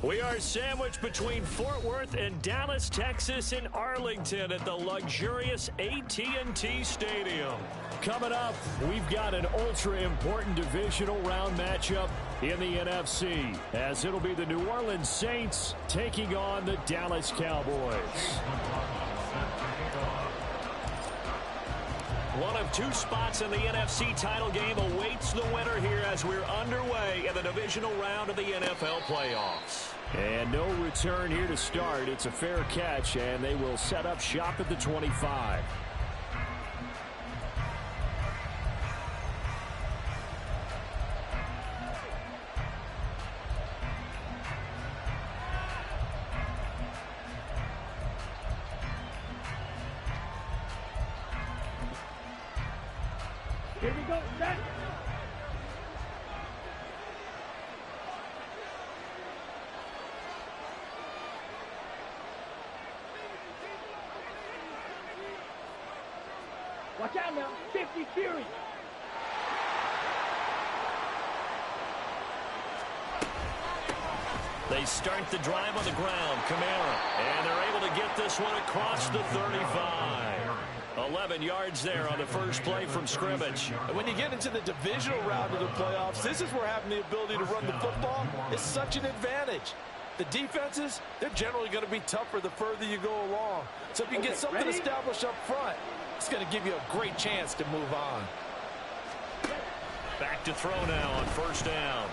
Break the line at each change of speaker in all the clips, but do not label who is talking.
We are sandwiched between Fort Worth and Dallas, Texas in Arlington at the luxurious AT&T Stadium. Coming up, we've got an ultra-important divisional round matchup in the NFC, as it'll be the New Orleans Saints taking on the Dallas Cowboys. One of two spots in the NFC title game awaits the winner here as we're underway in the divisional round of the NFL playoffs. And no return here to start. It's a fair catch, and they will set up shop at the 25.
Here we go, set. Watch out now, 50 Fury.
They start the drive on the ground, Kamara, and they're able to get this one across the 35. 11 yards there on the first play from scrimmage.
And when you get into the divisional round of the playoffs, this is where having the ability to run the football is such an advantage. The defenses, they're generally going to be tougher the further you go along. So if you get something established up front, it's going to give you a great chance to move on.
Back to throw now on first down.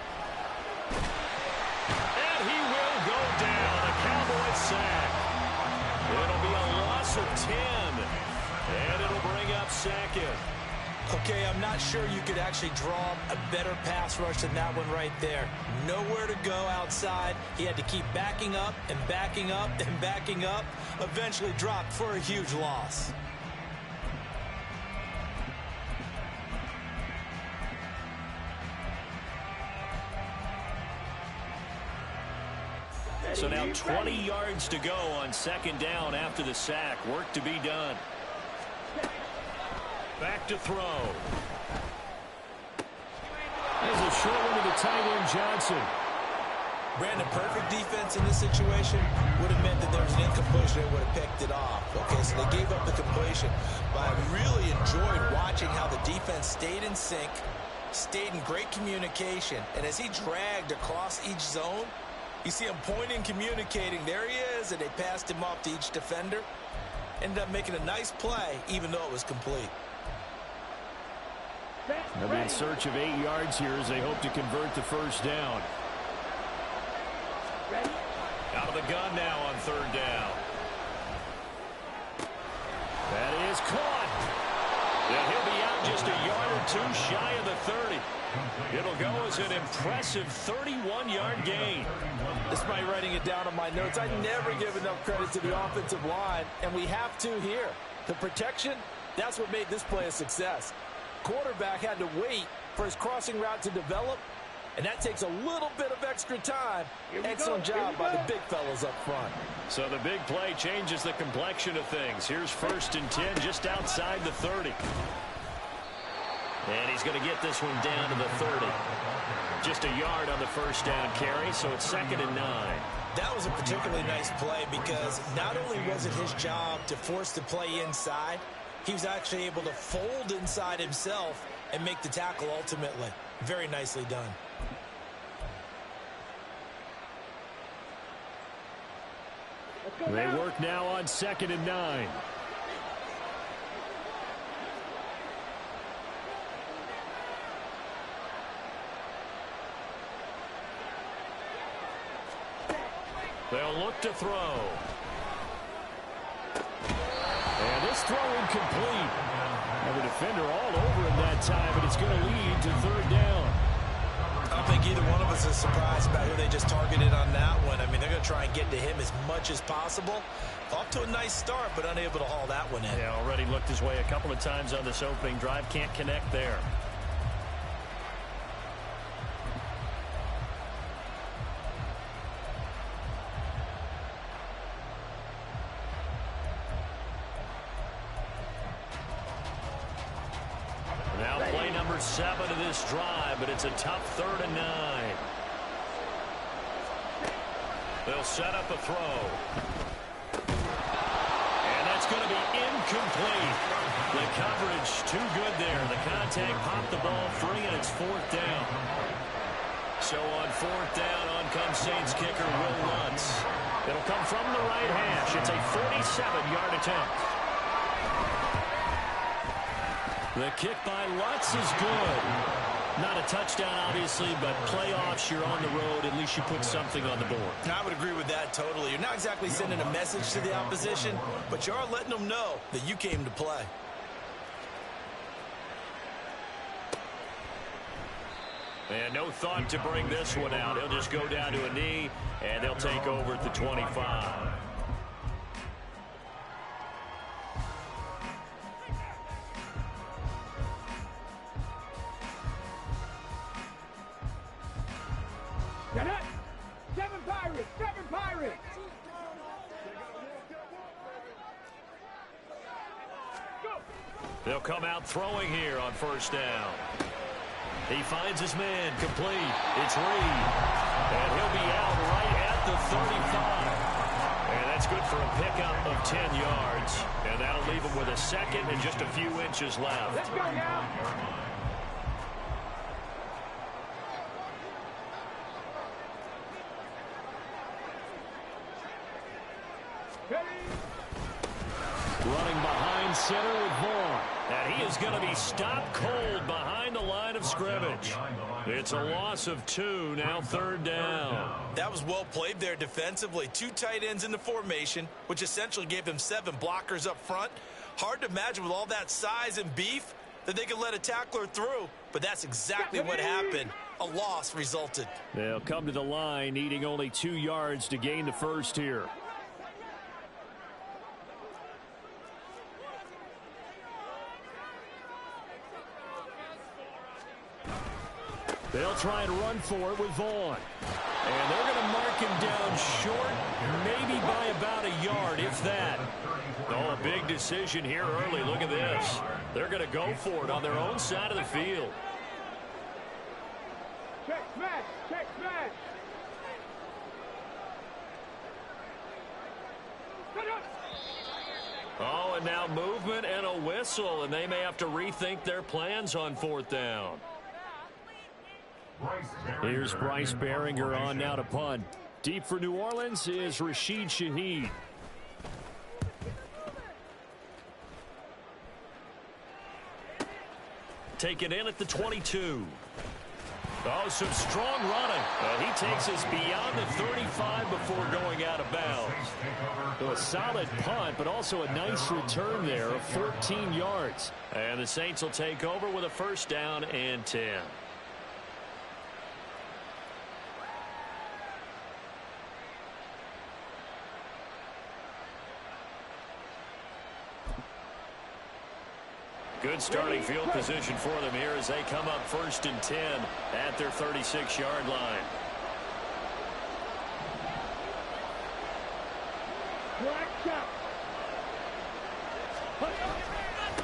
And he will go down. A Cowboys sack. It'll be a loss of 10. And it'll bring up second.
Okay, I'm not sure you could actually draw a better pass rush than that one right there. Nowhere to go outside. He had to keep backing up and backing up and backing up. Eventually dropped for a huge loss.
So now 20 yards to go on second down after the sack. Work to be done. Back to throw. There's a short one to the tight end, Johnson.
Brandon, perfect defense in this situation would have meant that there was an incompletion. They would have picked it off. Okay, so they gave up the completion. But I really enjoyed watching how the defense stayed in sync, stayed in great communication. And as he dragged across each zone, you see him pointing, communicating. There he is, and they passed him off to each defender. Ended up making a nice play, even though it was complete.
They'll be in search of 8 yards here as they hope to convert the first down. Out of the gun now on third down. That is caught. And he'll be out just a yard or two shy of the 30. It'll go as an impressive 31-yard gain.
Despite writing it down on my notes, I never give enough credit to the offensive line, and we have to here. The protection, that's what made this play a success. Quarterback had to wait for his crossing route to develop, and that takes a little bit of extra time. Excellent job by the big fellas up front.
So the big play changes the complexion of things. Here's 1st and 10 just outside the 30. And he's going to get this one down to the 30. Just a yard on the first down carry, so it's 2nd and 9.
That was a particularly nice play because not only was it his job to force the play inside, he was actually able to fold inside himself and make the tackle ultimately. Very nicely done.
They work now on 2nd and 9. They'll look to throw. And this throw incomplete. And the defender all over him that time, but it's going to lead to third down.
I don't think either one of us is surprised about who they just targeted on that one. I mean, they're going to try and get to him as much as possible. Off to a nice start, but unable to haul that one in.
Yeah, already looked his way a couple of times on this opening drive. Can't connect there. Now play number 7 of this drive, but it's a tough 3rd and 9. They'll set up a throw. And that's going to be incomplete. The coverage too good there. The contact popped the ball free, and it's 4th down. So on 4th down, on comes Saints kicker Will Lutz. It'll come from the right hash. It's a 47-yard attempt. The kick by Lutz is good. Not a touchdown, obviously, but playoffs, you're on the road. At least you put something on the board.
I would agree with that totally. You're not exactly sending a message to the opposition, but you are letting them know that you came to play.
And no thought to bring this one out. He'll just go down to a knee, and they'll take over at the 25.
Get it! 7 Pirates! 7 Pirates! Go!
They'll come out throwing here on 1st down. He finds his man complete. It's Reed. And he'll be out right at the 35. And that's good for a pickup of 10 yards. And that'll leave him with a second and just a few inches left.
Let's go now!
Running behind center with Vaughn. And he is going to be stopped cold behind the line of scrimmage. It's a loss of 2, now 3rd down.
That was well played there defensively. 2 tight ends in the formation, which essentially gave them 7 blockers up front. Hard to imagine with all that size and beef that they could let a tackler through, but that's exactly what happened. A loss resulted.
They'll come to the line, needing only 2 yards to gain the first here. They'll try and run for it with Vaughn. And they're going to mark him down short, maybe by about a yard, if that. Oh, a big decision here early. Look at this. They're going to go for it on their own side of the field.
Check smash! Check smash!
Oh, and now movement and a whistle, and they may have to rethink their plans on 4th down. Here's Bryce Behringer on now to punt. Deep for New Orleans is Rashid Shaheed. Take it in at the 22. Oh, some strong running. He takes us beyond the 35 before going out of bounds. So a solid punt, but also a nice return there of 14 yards. And the Saints will take over with a 1st down and 10. Good starting field position for them here as they come up 1st and 10 at their 36-yard line.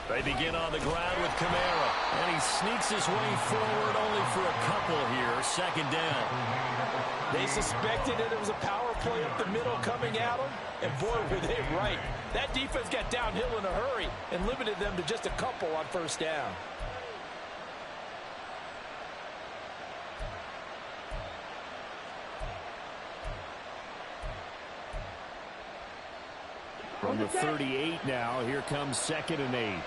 They begin on the ground with Kamara, and he sneaks his way forward only for a couple here. 2nd down.
They suspected that it was a power play up the middle coming at them, and boy, were they right. That defense got downhill in a hurry and limited them to just a couple on 1st down.
From the 38 now, here comes 2nd and 8.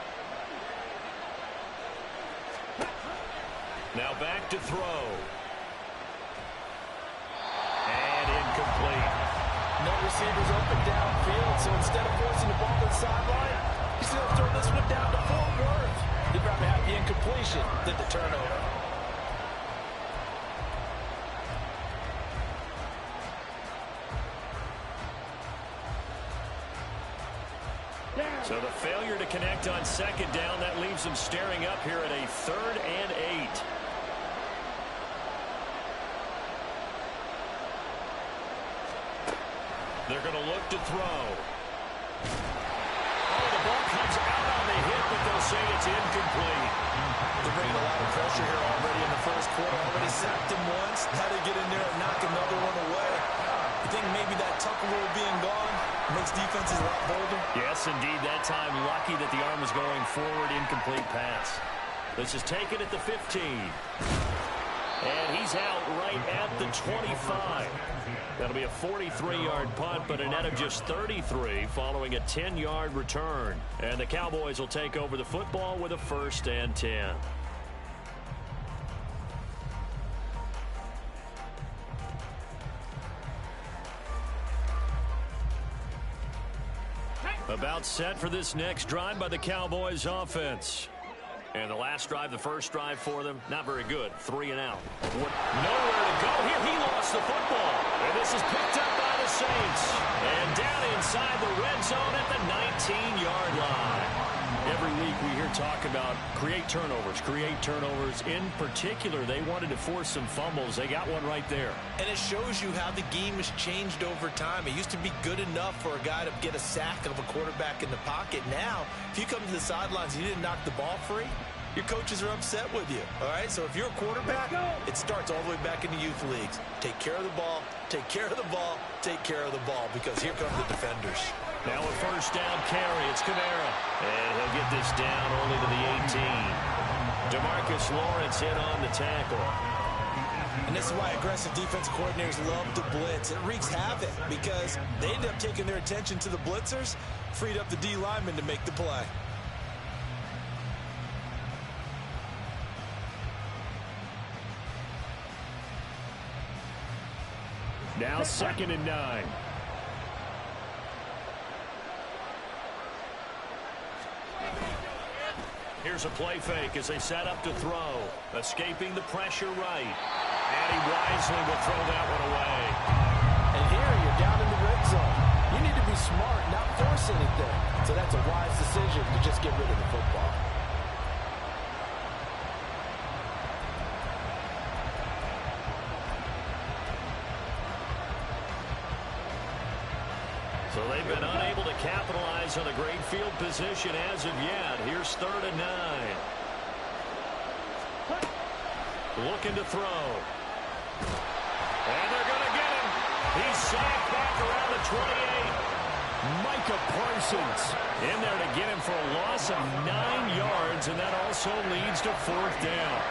Now back to throw. And incomplete.
No receivers open downfield, so instead of forcing the ball to the sideline, he's going to throw this one down to Fort Worth. He'd rather have the incompletion than the turnover.
So the failure to connect on 2nd down, that leaves them staring up here at a 3rd and 8. They're going to look to throw. Oh, the ball comes out on the hit, but they'll say it's incomplete.
They're bringing a lot of pressure here already in the 1st quarter. Already sacked him once. How to get in there and knock another one away. You think maybe that tuck rule being gone makes defenses a lot bolder?
Yes, indeed. That time, lucky that the arm was going forward. Incomplete pass. This is taken at the 15. And he's out right at the 25. That'll be a 43-yard punt, but a net of just 33 following a 10-yard return. And the Cowboys will take over the football with a 1st and 10. About set for this next drive by the Cowboys offense. And the last drive, the first drive for them, not very good. 3 and out. Nowhere to go here. He lost the football. And this is picked up by the Saints. And down inside the red zone at the 19-yard line. Every week we hear talk about create turnovers. In particular, they wanted to force some fumbles. They got one right there.
And it shows you how the game has changed over time. It used to be good enough for a guy to get a sack of a quarterback in the pocket. Now, if you come to the sidelines and you didn't knock the ball free, your coaches are upset with you. All right, so if you're a quarterback, it starts all the way back in the youth leagues. Take care of the ball, take care of the ball, take care of the ball, because here come the defenders.
Now a first down carry. It's Kamara. And he'll get this down only to the 18. DeMarcus Lawrence in on the tackle.
And this is why aggressive defensive coordinators love to blitz. It wreaks havoc because they end up taking their attention to the blitzers, freed up the D lineman to make the play.
Now 2nd and 9. Here's a play fake as they set up to throw. Escaping the pressure right. And he wisely will throw that one away.
And here you're down in the red zone. You need to be smart, not force anything. So that's a wise decision to just get rid of the football.
So they've been unable to capitalize on a great field position as of yet. Here's 3rd and 9. Looking to throw. And they're going to get him. He's sacked back around the 28. Micah Parsons in there to get him for a loss of 9 yards, and that also leads to 4th down.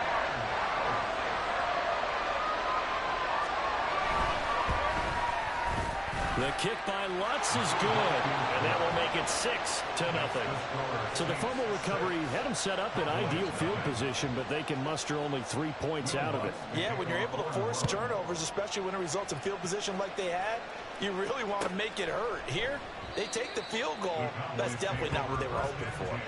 The kick by Lutz is good, and that will make it 6-0. So the fumble recovery had them set up in ideal field position, but they can muster only 3 points out of it.
Yeah, when you're able to force turnovers, especially when it results in field position like they had, you really want to make it hurt. Here, they take the field goal. That's definitely not what they were hoping for.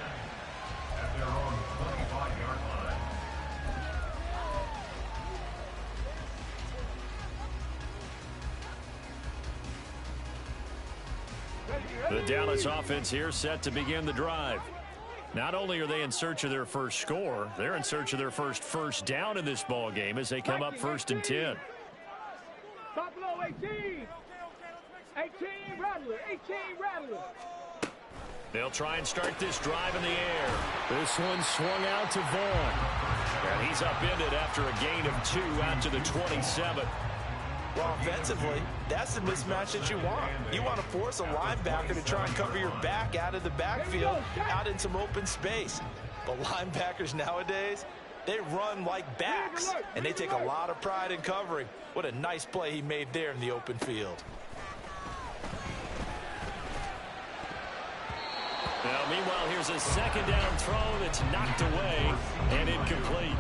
The Dallas offense here set to begin the drive. Not only are they in search of their first score, they're in search of their first down in this ball game as they come up 1st and 10.
Buffalo 18. 18 Rattler. 18 Rattler.
They'll try and start this drive in the air. This one swung out to Vaughn. And he's upended after a gain of 2 out to the 27.
Well, offensively, that's the mismatch that you want. You want to force a linebacker to try and cover your back out of the backfield, out in some open space. But linebackers nowadays, they run like backs, and they take a lot of pride in covering. What a nice play he made there in the open field.
Now, meanwhile, here's a 2nd down throw that's knocked away and incomplete.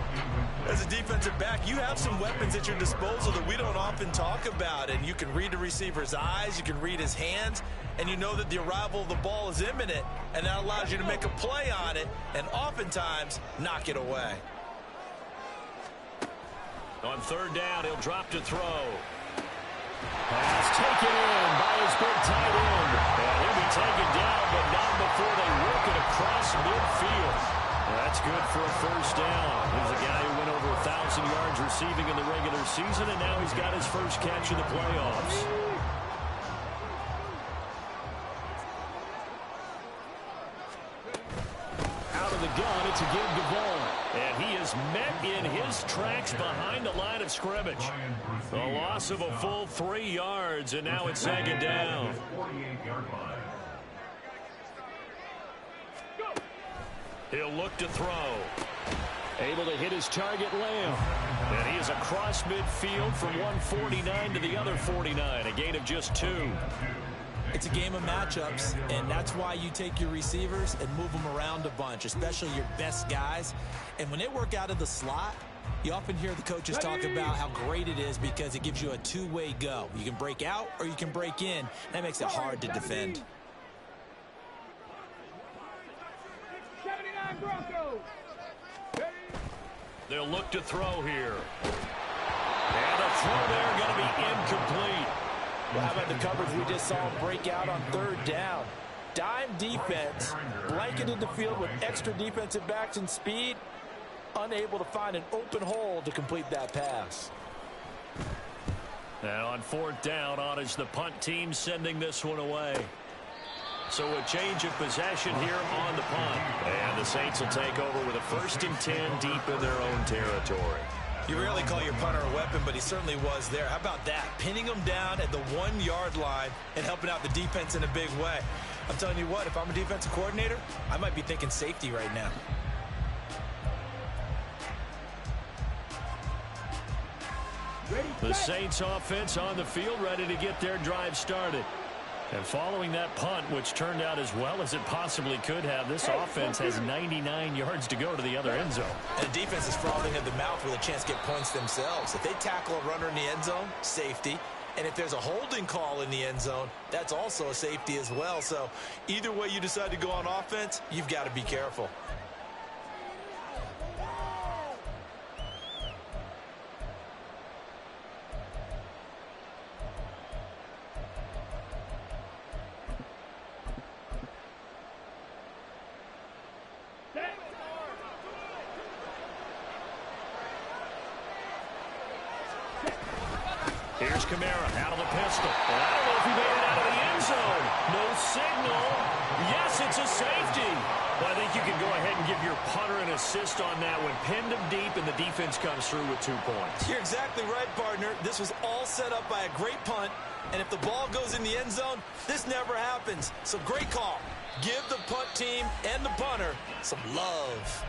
As a defensive back, you have some weapons at your disposal that we don't often talk about. And you can read the receiver's eyes, you can read his hands, and you know that the arrival of the ball is imminent. And that allows you to make a play on it and oftentimes knock it away.
On 3rd down, he'll drop to throw. Pass taken in by his big tight end. And he'll be taken down, but not before they work it across midfield. That's good for a 1st down. He's a guy who went over 1,000 yards receiving in the regular season, and now he's got his first catch in the playoffs. Out of the gun, it's a give to Vaughn. And he is is met in his tracks behind the line of scrimmage. A loss of a full 3 yards, and now it's second down. He'll look to throw. Able to hit his target, Lamb. And he is across midfield from 149 to the other 49, a gain of just 2.
It's a game of matchups, and that's why you take your receivers and move them around a bunch, especially your best guys. And when they work out of the slot, you often hear the coaches talk about how great it is because it gives you a two-way go. You can break out or you can break in. That makes it hard to defend.
79 Broncos.
They'll look to throw here. And the throw there going to be incomplete.
Well, how about the coverage we just saw him break out on 3rd down? Dime defense, blanketed the field with extra defensive backs and speed, unable to find an open hole to complete that pass.
And on 4th down, on is the punt team sending this one away. So a change of possession here on the punt. And the Saints will take over with a 1st and 10 deep in their own territory.
You rarely call your punter a weapon, but he certainly was there. How about that? Pinning him down at the 1-yard line and helping out the defense in a big way. I'm telling you what, if I'm a defensive coordinator, I might be thinking safety right now.
The Saints offense on the field, ready to get their drive started. And following that punt, which turned out as well as it possibly could have, this offense has 99 yards to go to the other end zone.
And the defense is frothing at the mouth with a chance to get points themselves. If they tackle a runner in the end zone, safety. And if there's a holding call in the end zone, that's also a safety as well. So either way you decide to go on offense, you've got to be careful.
Here's Kamara out of the pistol. I don't know if he made it out of the end zone. No signal. Yes, it's a safety. Well, I think you can go ahead and give your punter an assist on that one. Pinned him deep, and the defense comes through with 2 points.
You're exactly right, partner. This was all set up by a great punt, and if the ball goes in the end zone, this never happens. So great call. Give the punt team and the punter some love.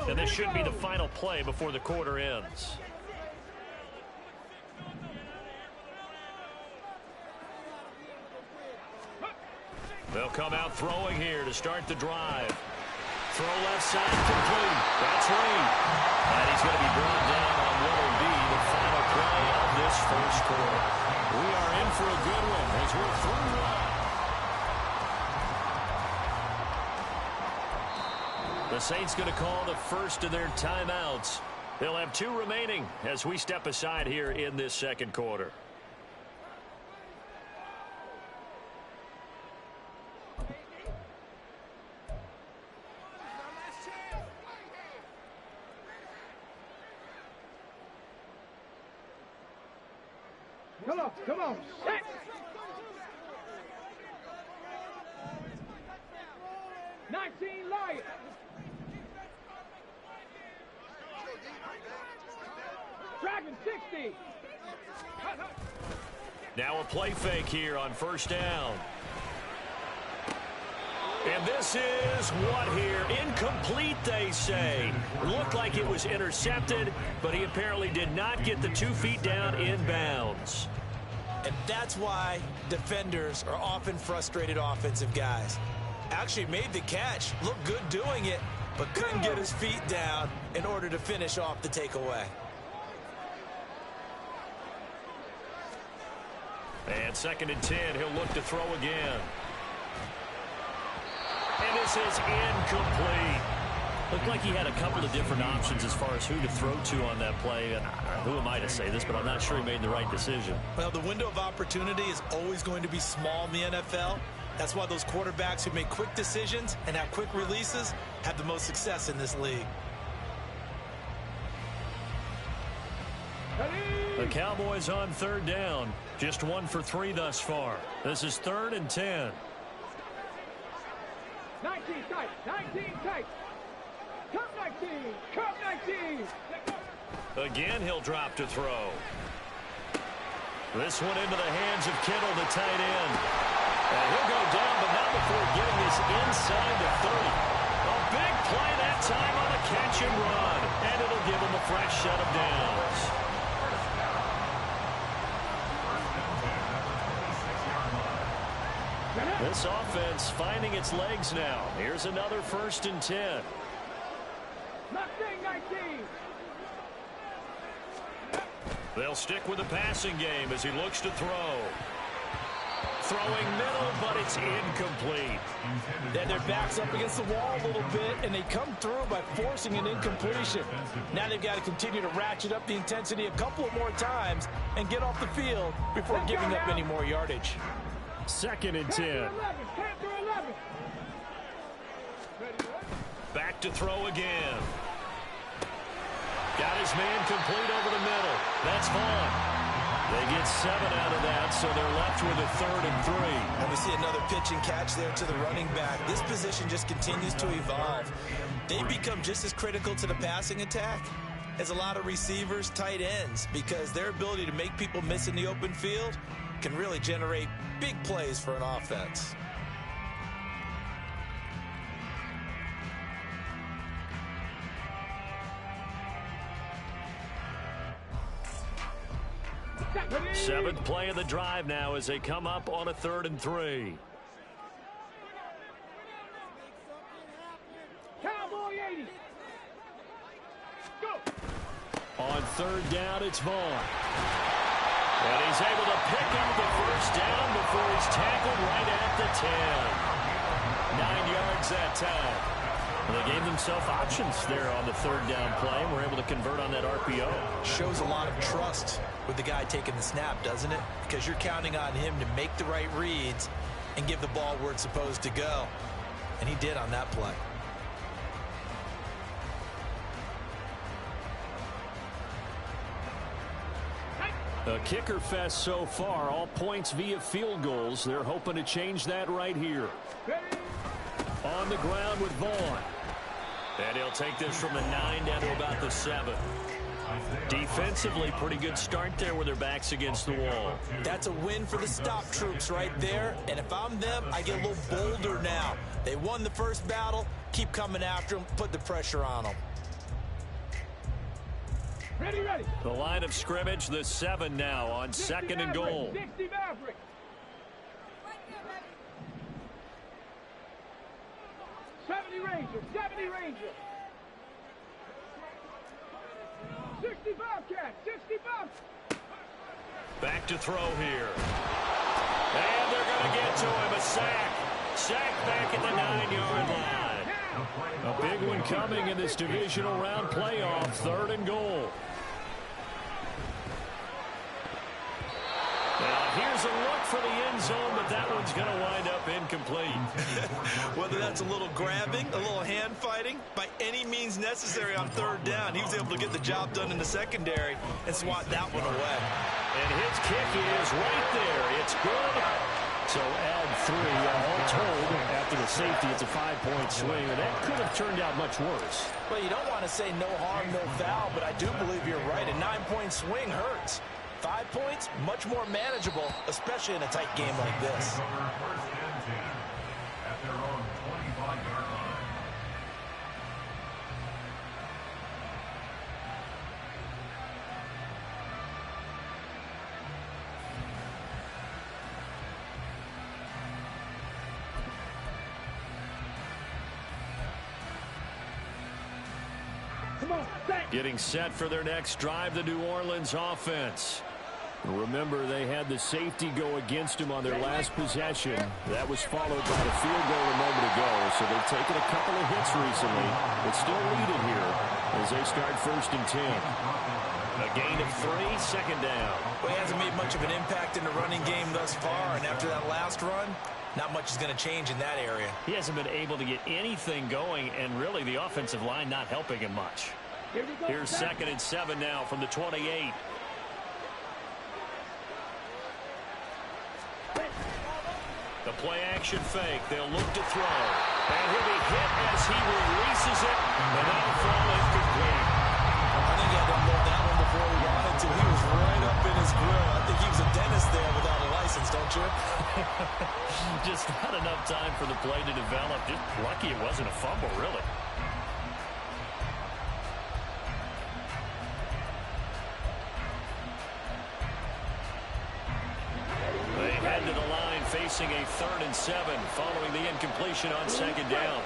And this should be the final play before the quarter ends. They'll come out throwing here to start the drive. Throw left side complete. That's Reed. And he's going to be brought down on what will be the final play of this first quarter. We are in for a good one as we're through one. The Saints going to call the first of their timeouts. They'll have 2 remaining as we step aside here in this second quarter.
Come on. Set. Lions. Dragon 60.
Now a play fake here on 1st down. And this is what here? Incomplete, they say. Looked like it was intercepted, but he apparently did not get the 2 feet down in bounds.
And that's why defenders are often frustrated offensive guys. Actually made the catch, looked good doing it, but couldn't get his feet down in order to finish off the takeaway.
And 2nd and 10, he'll look to throw again. And this is incomplete. Looked like he had a couple of different options as far as who to throw to on that play. And who am I to say this, but I'm not sure he made the right decision.
Well, the window of opportunity is always going to be small in the NFL. That's why those quarterbacks who make quick decisions and have quick releases have the most success in this league.
Ready?
The Cowboys on third down. Just 1 for 3 thus far. This is 3rd and 10.
19 tight. 19 tight. Come 19. Come 19.
Again, he'll drop to throw. This one into the hands of Kittle, the tight end. And he'll go down, but not before getting this inside the 30. A big play that time on the catch and run. And it'll give him a fresh set of downs. This offense finding its legs now. Here's another 1st and 10.
Mustang 19.
They'll stick with the passing game as he looks to throw. Throwing middle, but it's incomplete.
Then their back's up against the wall a little bit, and they come through by forcing an incompletion. Now they've got to continue to ratchet up the intensity a couple of more times and get off the field before giving up any more yardage.
2nd and 10. Back to throw again. Got his man complete over the middle. That's Vaughn. They get 7 out of that, so they're left with a 3rd and 3.
And we see another pitch and catch there to the running back. This position just continues to evolve. They become just as critical to the passing attack as a lot of receivers, tight ends, because their ability to make people miss in the open field can really generate big plays for an offense.
Seventh play of the drive now as they come up on a 3rd and 3.
Cowboy 80. Go.
On 3rd down, it's Vaughn. And he's able to pick up the 1st down before he's tackled right at the 10. 9 yards that time. Well, they gave themselves options there on the 3rd down play and were able to convert on that RPO.
Shows a lot of trust with the guy taking the snap, doesn't it? Because you're counting on him to make the right reads and give the ball where it's supposed to go. And he did on that play.
A kicker fest so far, all points via field goals. They're hoping to change that right here. On the ground with Vaughn. And he'll take this from the 9 down to about the 7. Defensively, pretty good start there with their backs against the wall.
That's a win for the stop troops right there. And if I'm them, I get a little bolder now. They won the first battle. Keep coming after them. Put the pressure on them.
Ready, ready.
The line of scrimmage, the 7 now on 2nd and goal.
60 Maverick. 70 Ranger. 70 Ranger. 60 Bobcat. 60 Bobcat.
Back to throw here. And they're going to get to him. A sack. Sack back at the 9-yard line. A big one coming in this divisional round playoff. 3rd and goal. Now here's a look for the end zone, but that one's going to wind up incomplete.
Whether that's a little grabbing, a little hand fighting, by any means necessary on 3rd down, he was able to get the job done in the secondary and swat that one away.
And his kick is right there. It's good. So add 3. All told, after the safety, it's a 5-point swing. And that could have turned out much worse.
Well, you don't want to say no harm, no foul, but I do believe you're right. A 9-point swing hurts. 5 points, much more manageable, especially in a tight game like this.
Getting set for their next drive, the New Orleans offense. Remember, they had the safety go against them on their last possession. That was followed by the field goal a moment ago, so they've taken a couple of hits recently, but still leading here as they start 1st and 10. A gain of 3, 2nd down.
Well, he hasn't made much of an impact in the running game thus far, and after that last run, not much is going to change in that area.
He hasn't been able to get anything going, and really the offensive line not helping him much. Here's 2nd and 7 now from the 28. play action fake. They'll look to throw. And he'll be hit as he releases it. And that'll fall incomplete.
I think he had to unload that one before he wanted to. He was right up in his grill. I think he was a dentist there without a license, don't you?
Just not enough time for the play to develop. Just lucky it wasn't a fumble, really. They head to the line facing a 3rd and 7 following the incompletion on 2nd down.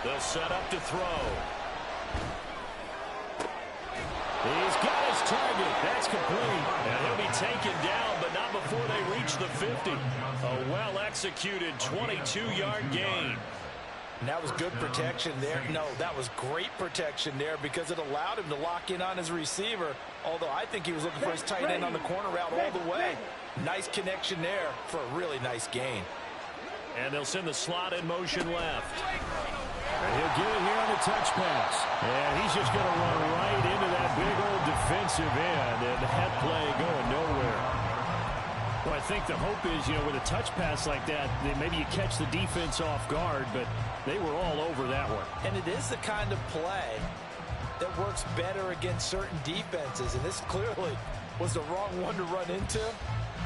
They'll set up to throw. He's got his target. That's complete. And he'll be taken down, but not before they reach the 50. A well-executed 22-yard gain.
And that was good protection there. No, that was great protection there because it allowed him to lock in on his receiver, although I think he was looking for his tight end on the corner route all the way. Nice connection there for a really nice gain.
And they'll send the slot in motion left.
And he'll get it here on the touch pass. And he's just going to run right into that big old defensive end. And that play going nowhere. Well, I think the hope is, with a touch pass like that, maybe you catch the defense off guard, but they were all over that one.
And it is the kind of play that works better against certain defenses. And this clearly was the wrong one to run into.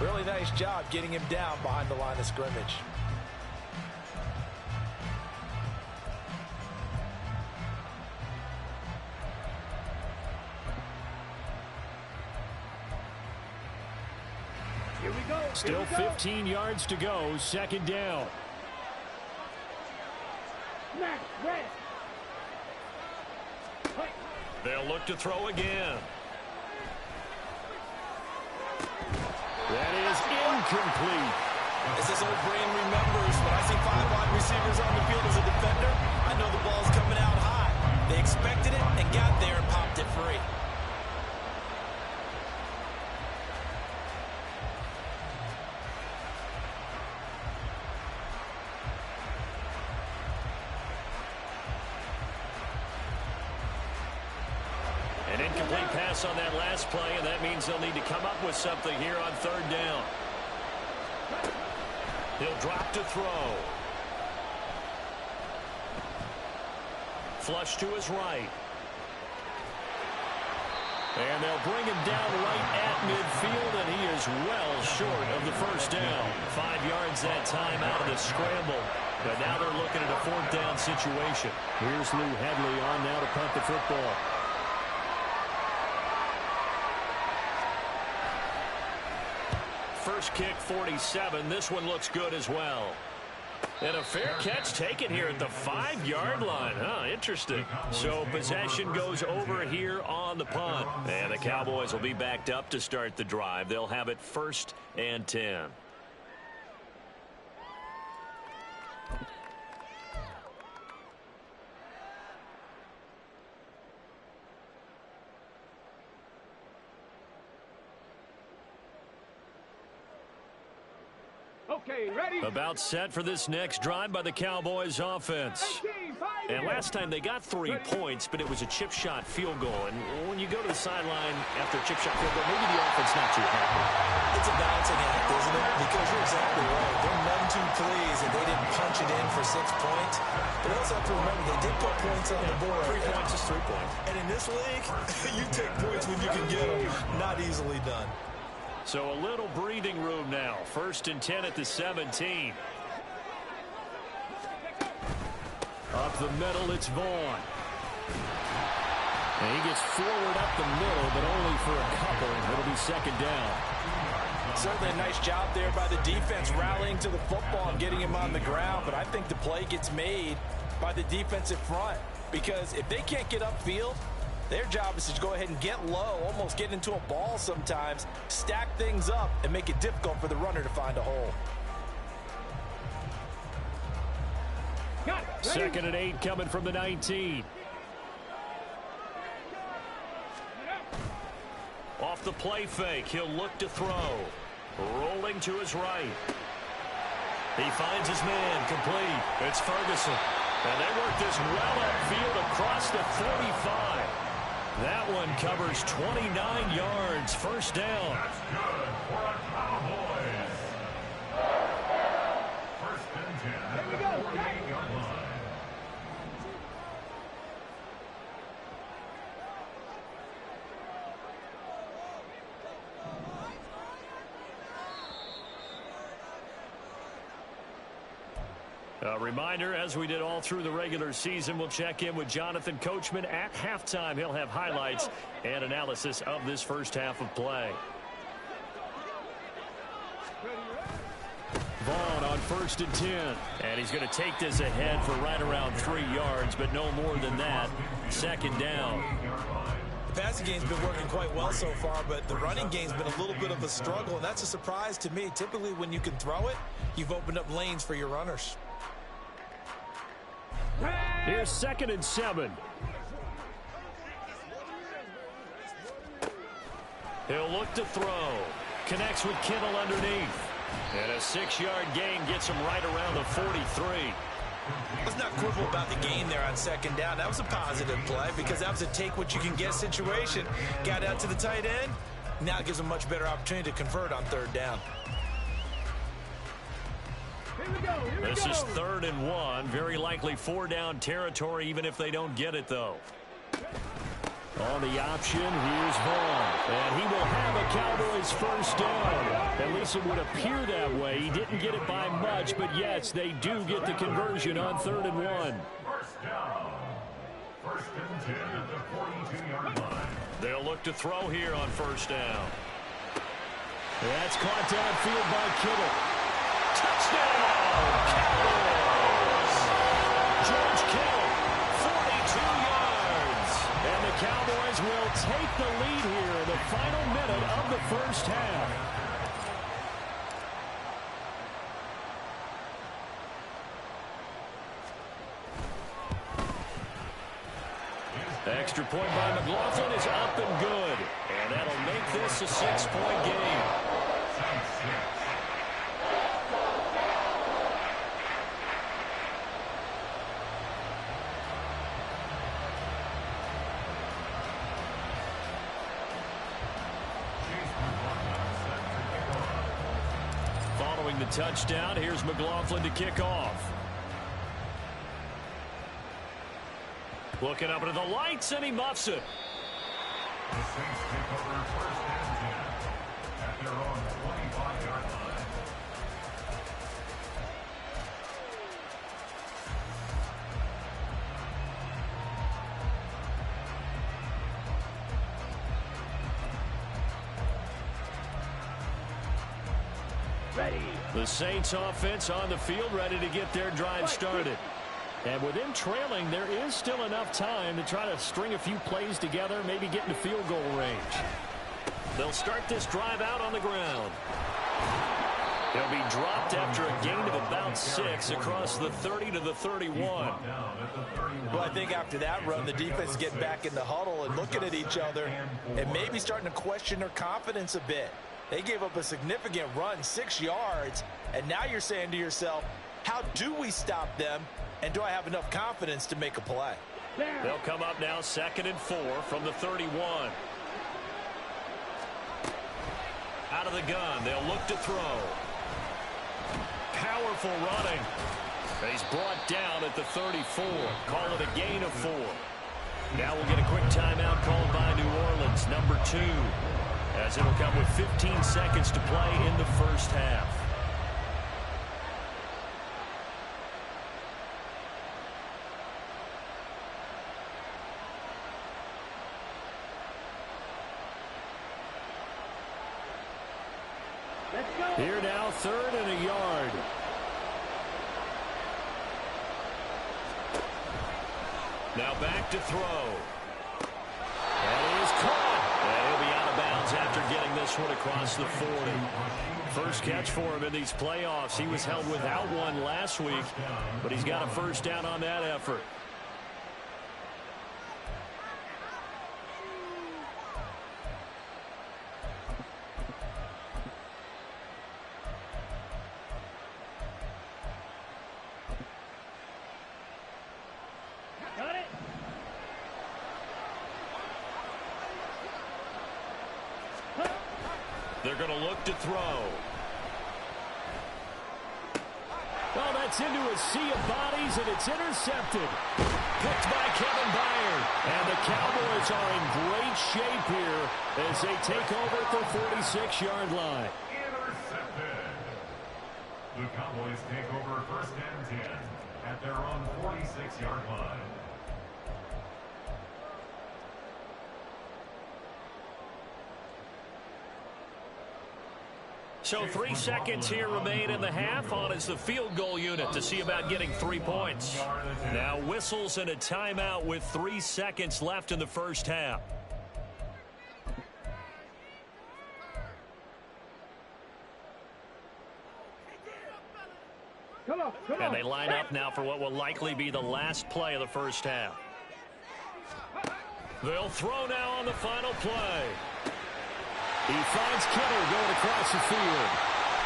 Really nice job getting him down behind the line of scrimmage.
Still 15 yards to go, 2nd down.
They'll look to throw again.
That is incomplete.
As this old brain remembers, when I see 5 wide receivers on the field as a defender, I know the ball's coming out high. They expected it and got there and popped it free.
An incomplete pass on that last play, and that means they'll need to come up with something here on 3rd down. He'll drop to throw. Flush to his right. And they'll bring him down right at midfield, and he is well short of the 1st down. 5 yards that time out of the scramble. But now they're looking at a 4th down situation.
Here's Lou Headley on now to punt the football.
First kick, 47. This one looks good as well. And a fair catch taken here at the 5-yard line. Interesting. So possession goes over here on the punt. And the Cowboys will be backed up to start the drive. They'll have it 1st and 10.
Okay, ready?
About set for this next drive by the Cowboys offense. And last time they got 3 points, but it was a chip shot field goal. And when you go to the sideline after a chip shot field goal, maybe the offense not too happy.
It's a balancing act, isn't it? Because you're exactly right. They're none too pleased that they didn't punch it in for 6 points. But also have to remember, they did put points on the board.
3 points is 3 points.
And in this league, you take points when you can get them. Not easily done.
So a little breathing room now. 1st and 10 at the 17.
Up the middle, it's Vaughn. And he gets forward up the middle, but only for a couple. It'll be 2nd down.
Certainly a nice job there by the defense rallying to the football and getting him on the ground. But I think the play gets made by the defensive front. Because if they can't get upfield, their job is to go ahead and get low, almost get into a ball sometimes, stack things up, and make it difficult for the runner to find a hole.
2nd and 8 coming from the 19.
Off the play fake, he'll look to throw. Rolling to his right. He finds his man, complete. It's Ferguson. And they work this well upfield across the 35. That one covers 29 yards. 1st down. A reminder, as we did all through the regular season, we'll check in with Jonathan Coachman at halftime. He'll have highlights and analysis of this first half of play. Vaughn on 1st and 10. And he's going to take this ahead for right around 3 yards, but no more than that. 2nd down.
The passing game's been working quite well so far, but the running game's been a little bit of a struggle, and that's a surprise to me. Typically, when you can throw it, you've opened up lanes for your runners.
Here's 2nd and 7. He'll look to throw. Connects with Kittle underneath. And a 6-yard gain gets him right around the 43.
Let's not quibble about the gain there on 2nd down. That was a positive play because that was a take-what-you-can-get situation. Got out to the tight end. Now it gives him a much better opportunity to convert on 3rd down.
This is 3rd and 1. Very likely 4-down territory, even if they don't get it, though. On the option, here's Vaughn. And he will have a Cowboys 1st down. At least it would appear that way. He didn't get it by much, but yes, they do get the conversion on 3rd and 1.
1st down. 1st and 10 at the 42-yard line.
They'll look to throw here on 1st down. That's caught downfield by Kittle. Touchdown, Cowboys! George Kittle, 42 yards. And the Cowboys will take the lead here in the final minute of the first half. Extra point by McLaughlin is up and good. And that'll make this a 6-point game. Following the touchdown, here's McLaughlin to kick off. Looking up into the lights, and he muffs it.
The Saints take over 1st and 10 at their own 25-yard line.
Ready.
The Saints offense on the field, ready to get their drive started. And with them trailing, there is still enough time to try to string a few plays together, maybe get into field goal range. They'll start this drive out on the ground. He'll be dropped after a gain of about 6 across the 30 to the 31.
Well, I think after that run, the defense getting back in the huddle and looking at each other and maybe starting to question their confidence a bit. They gave up a significant run, 6 yards, and now you're saying to yourself, how do we stop them? And do I have enough confidence to make a play?
They'll come up now 2nd and 4 from the 31. Out of the gun, they'll look to throw. Powerful running. He's brought down at the 34. Call it a gain of 4. Now we'll get a quick timeout called by New Orleans, number 2, as it'll come with 15 seconds to play in the first half. Here now, 3rd and a yard. Now back to throw. And he is caught. And he'll be out of bounds after getting this one across the 40. First catch for him in these playoffs. He was held without one last week, but he's got a 1st down on that effort. They're going to look to throw. Well, that's into a sea of bodies, and it's intercepted. Picked by Kevin Byard. And the Cowboys are in great shape here as they take over at the 46-yard line.
Intercepted. The Cowboys take over first and 10 at their own 46-yard line.
So 3 seconds here remain in the half. On is the field goal unit to see about getting 3 points. Now whistles and a timeout with 3 seconds left in the first half. And they line up now for what will likely be the last play of the first half. They'll throw now on the final play. He finds Kittle going across the field.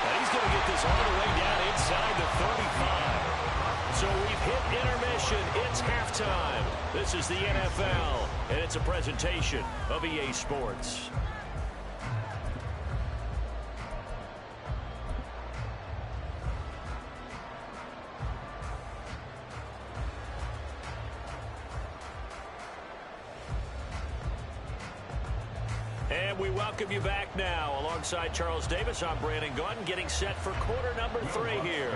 And he's going to get this all the way down inside the 35. So we've hit intermission. It's halftime. This is the NFL, and it's a presentation of EA Sports. And we welcome you back now. Alongside Charles Davis, I'm Brandon Gaudin, getting set for quarter number 3 here.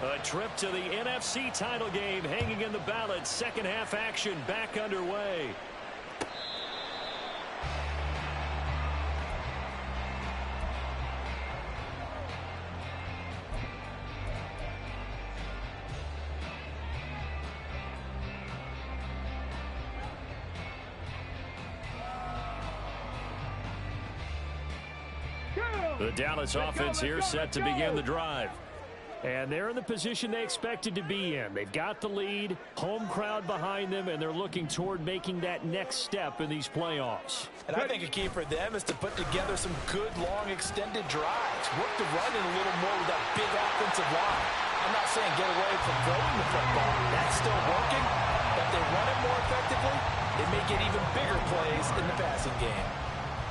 A trip to the NFC title game hanging in the balance. Second half action back underway. The Dallas offense here set to begin the drive. And they're in the position they expected to be in. They've got the lead, home crowd behind them, and they're looking toward making that next step in these playoffs.
And I think a key for them is to put together some good, long, extended drives. Work the run in a little more with that big offensive line. I'm not saying get away from throwing the football. That's still working. But if they run it more effectively, they may get even bigger plays in the passing game.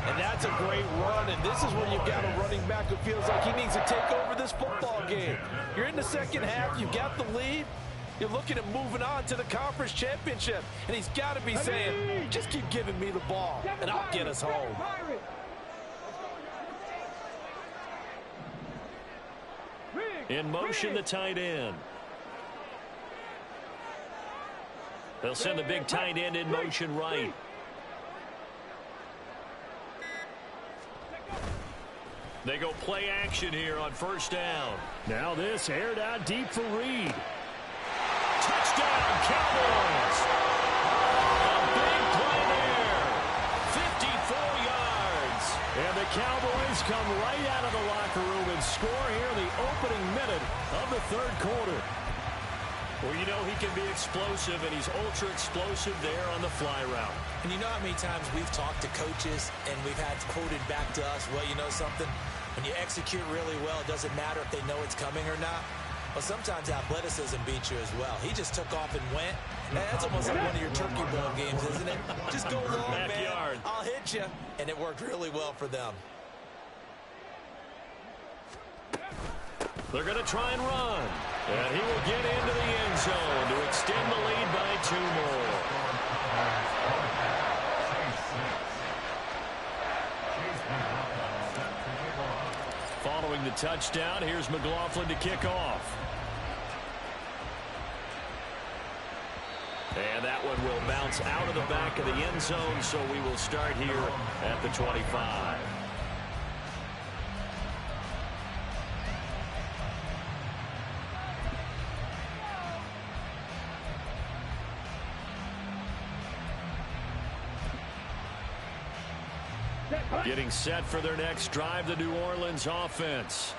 And that's a great run, and this is when you've got a running back who feels like he needs to take over this football game. You're in the second half, you've got the lead, you're looking at moving on to the conference championship, and he's got to be saying, just keep giving me the ball, and I'll get us home.
In motion, the tight end. They'll send the big tight end in motion right. They go play action here on first down. Now this aired out deep for Reed. Touchdown, Cowboys! A big play there. 54 yards. And the Cowboys come right out of the locker room and score here in the opening minute of the third quarter. Well, you know he can be explosive, and he's ultra-explosive there on the fly route.
And you know how many times we've talked to coaches and we've had quoted back to us, well, you know something? When you execute really well, it doesn't matter if they know it's coming or not. Well, sometimes athleticism beats you as well. He just took off and went. That's almost like one of your turkey bowl games, isn't it? Just go long, man. I'll hit you. And it worked really well for them.
They're going to try and run. And he will get into the end zone to extend the lead by 2 more. Following the touchdown, here's McLaughlin to kick off. And that one will bounce out of the back of the end zone, so we will start here at the 25. Getting set for their next drive, the New Orleans offense.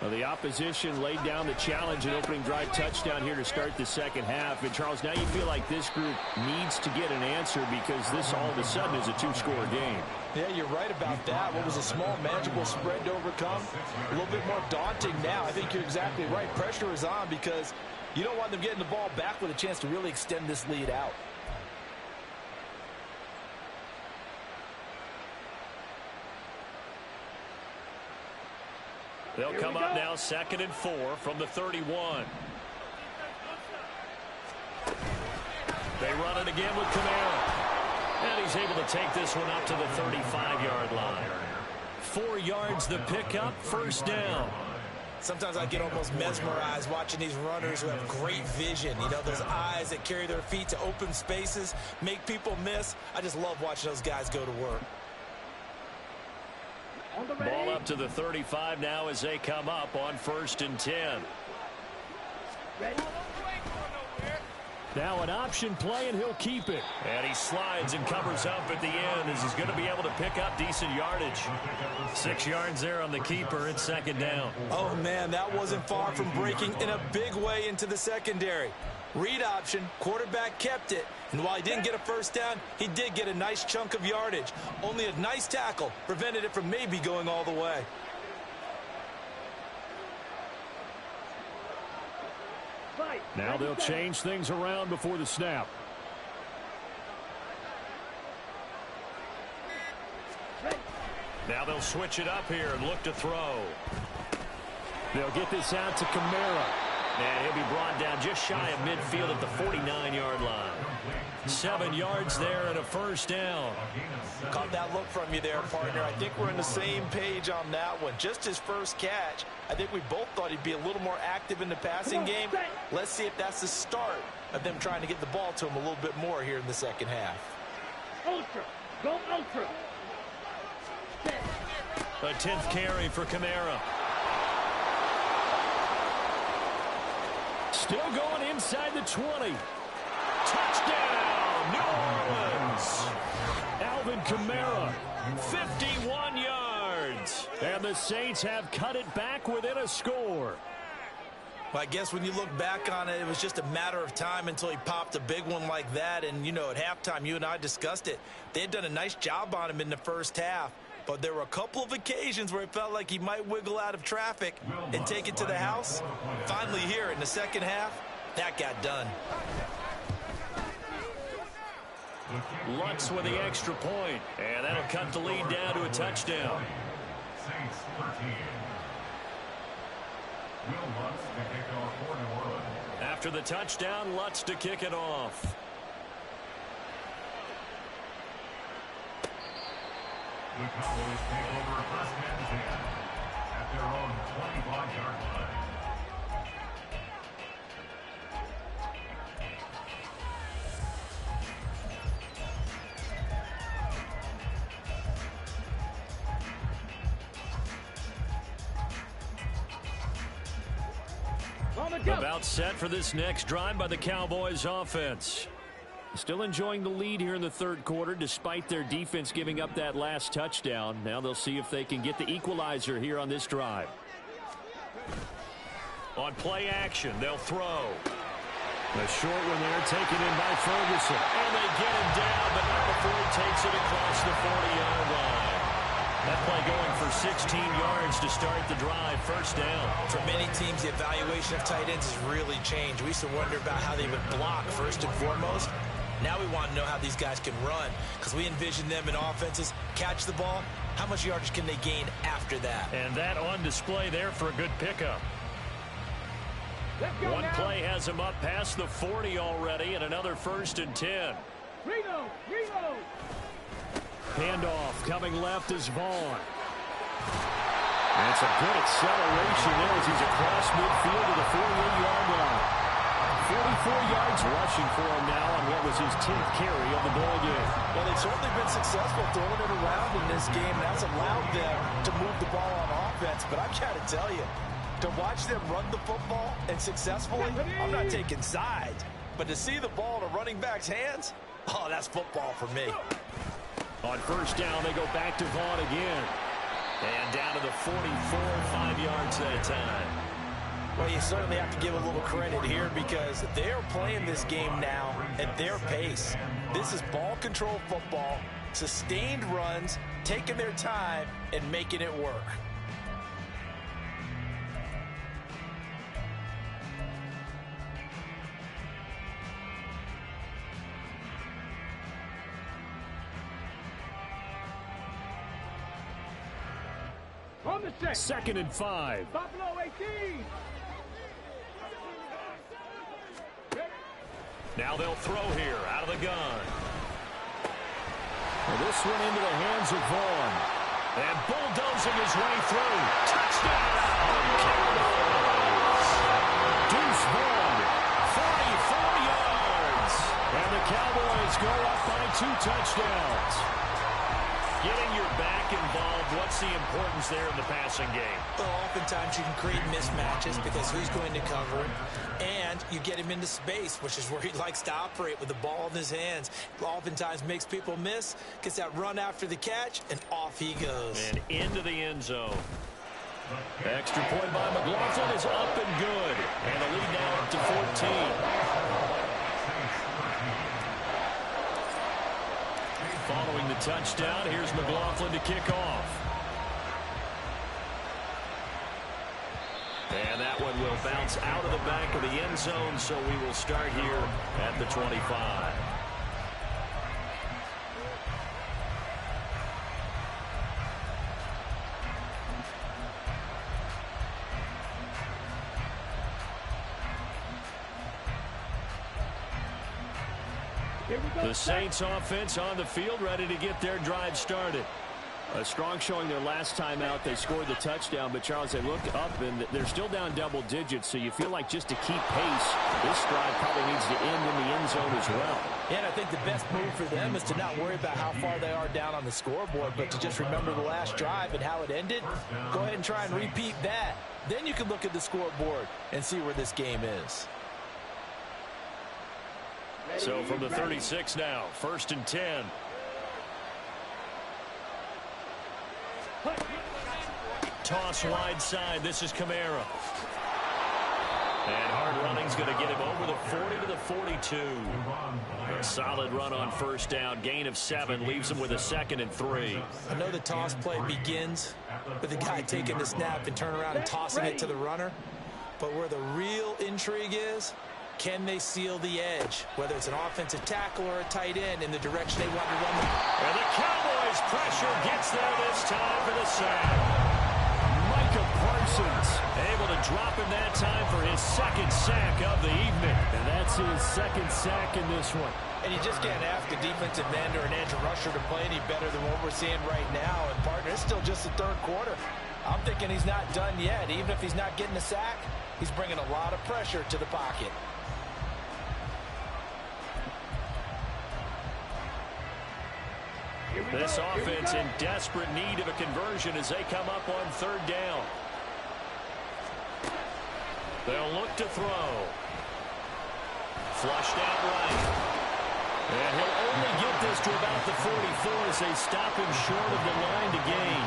Well, the opposition laid down the challenge and opening drive touchdown here to start the second half. And, Charles, now you feel like this group needs to get an answer because this all of a sudden is a 2-score game.
Yeah, you're right about that. What was a small, manageable spread to overcome? A little bit more daunting now. I think you're exactly right. Pressure is on because you don't want them getting the ball back with a chance to really extend this lead out.
They'll come up now 2nd and 4 from the 31. They run it again with Kamara. And he's able to take this one up to the 35-yard line. 4 yards the pickup, first down.
Sometimes I get almost mesmerized watching these runners who have great vision. You know, those eyes that carry their feet to open spaces, make people miss. I just love watching those guys go to work.
Ball up to the 35 now as they come up on 1st and 10.
Ready?
Now an option play, and he'll keep it. And he slides and covers up at the end as he's going to be able to pick up decent yardage. 6 yards there on the keeper. It's 2nd down.
Oh, man, that wasn't far from breaking in a big way into the secondary. Read option, quarterback kept it. And while he didn't get a 1st down, he did get a nice chunk of yardage. Only a nice tackle prevented it from maybe going all the way.
Now they'll change things around before the snap. Now they'll switch it up here and look to throw. They'll get this out to Kamara. And he'll be brought down just shy of midfield at the 49-yard line. 7 yards there and a 1st down.
Caught that look from you there, partner. I think we're on the same page on that one. Just his first catch. I think we both thought he'd be a little more active in the passing game. Let's see if that's the start of them trying to get the ball to him a little bit more here in the 2nd half.
Ultra. Go ultra.
A 10th carry for Kamara. Still going inside the 20. Touchdown, New Orleans. Alvin Kamara, 51 yards. And the Saints have cut it back within a score.
Well, I guess when you look back on it, it was just a matter of time until he popped a big one like that. And, you know, at halftime, you and I discussed it. They had done a nice job on him in the 1st half. But there were a couple of occasions where it felt like he might wiggle out of traffic and take it to the house. Finally here in the 2nd half, that got done.
Lutz with the extra point, and that'll cut the lead down to a touchdown.
Saints 13. Will Lutz to kick off for New Orleans.
After the touchdown, Lutz to kick it off.
The Cowboys take over 1st and 10 at their own 25-yard line.
About set for this next drive by the Cowboys offense. Still enjoying the lead here in the 3rd quarter despite their defense giving up that last touchdown. Now they'll see if they can get the equalizer here on this drive. On play action, they'll throw. The short one there taken in by Ferguson. And they get him down, but not before he takes it across the 40-yard line. That play going for 16 yards to start the drive. 1st down.
For many teams, the evaluation of tight ends has really changed. We used to wonder about how they would block first and foremost. Now we want to know how these guys can run, because we envision them in offenses catch the ball. How much yardage can they gain after that?
And that on display there for a good pickup. One play has him up past the 40 already, and another 1st and 10.
Reload.
Handoff coming left is Vaughn. That's a good acceleration there as he's across midfield to the 48-yard line. 44 yards rushing for him now on what was his 10th carry of the ball game.
Well, they've certainly been successful throwing it around in this game. That's allowed them to move the ball on offense. But I've got to tell you, to watch them run the football and successfully, I'm not taking sides. But to see the ball in a running back's hands, oh, that's football for me.
On 1st down, they go back to Vaughn again. And down to the 44, 5 yards at a time.
Well, you certainly have to give a little credit here because they're playing this game now at their pace. This is ball control football, sustained runs, taking their time, and making it work.
On the
2nd and 5.
Buffalo 18.
Now they'll throw here out of the gun. Well, this one into the hands of Vaughn. And bulldozing his way through. Touchdown! Carolina! touchdowns. Getting your back involved, what's the importance there in the passing game?
Well, oftentimes you can create mismatches because who's going to cover him, and you get him into space, which is where he likes to operate with the ball in his hands. Oftentimes makes people miss, gets that run after the catch, and off he goes.
And into the end zone. Extra point by McLaughlin is up and good. And the lead now up to 14. Following the touchdown, here's McLaughlin to kick off. And that one will bounce out of the back of the end zone, so we will start here at the 25. The Saints offense on the field, ready to get their drive started. A strong showing their last time out. They scored the touchdown, but Charles, they look up and they're still down double digits, so you feel like just to keep pace, this drive probably needs to end in the end zone as well.
Yeah, and I think the best move for them is to not worry about how far they are down on the scoreboard, but to just remember the last drive and how it ended. Go ahead and try and repeat that. Then you can look at the scoreboard and see where this game is.
So from the 36 now, 1st and 10. Toss wide side. This is Kamara. And hard running's going to get him over the 40 to the 42. A solid run on first down. Gain of 7 leaves him with a 2nd and 3.
I know the toss play begins with the guy taking the snap and turn around and tossing it to the runner. But where the real intrigue is, can they seal the edge, whether it's an offensive tackle or a tight end, in the direction they want to run the ball?
And the Cowboys pressure gets there this time for the sack. Micah Parsons able to drop him that time for his 2nd sack of the evening.
And that's his 2nd sack in this one.
And you just can't ask a defensive end or an edge rusher to play any better than what we're seeing right now. And, partner, it's still just the 3rd quarter. I'm thinking he's not done yet. Even if he's not getting a sack, he's bringing a lot of pressure to the pocket.
This offense in desperate need of a conversion as they come up on 3rd down. They'll look to throw. Flushed out right. And he'll only get this to about the 44 as they stop him short of the line to gain.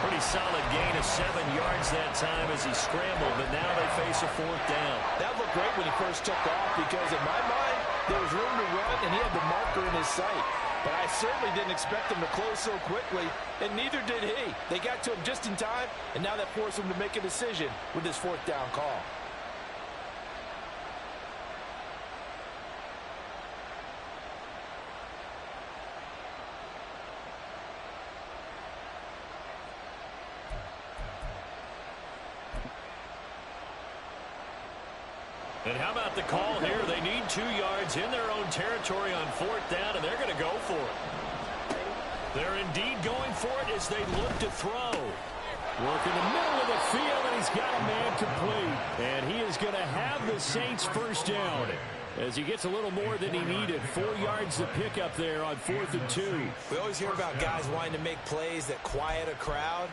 Pretty solid gain of 7 yards that time as he scrambled, but now they face a 4th down.
That looked great when he first took off because, in my mind, there was room to run and he had the marker in his sight. But I certainly didn't expect him to close so quickly, and neither did he. They got to him just in time, and now that forced him to make a decision with his 4th down call.
And how about the call here? They need 2 yards in their own territory on 4th down, and they're going to go for it. They're indeed going for it as they look to throw.
Work in the middle of the field, and he's got a man complete. And he is going to have the Saints' 1st down as he gets a little more than he needed. 4 yards to pick up there on 4th and 2.
We always hear about guys wanting to make plays that quiet a crowd.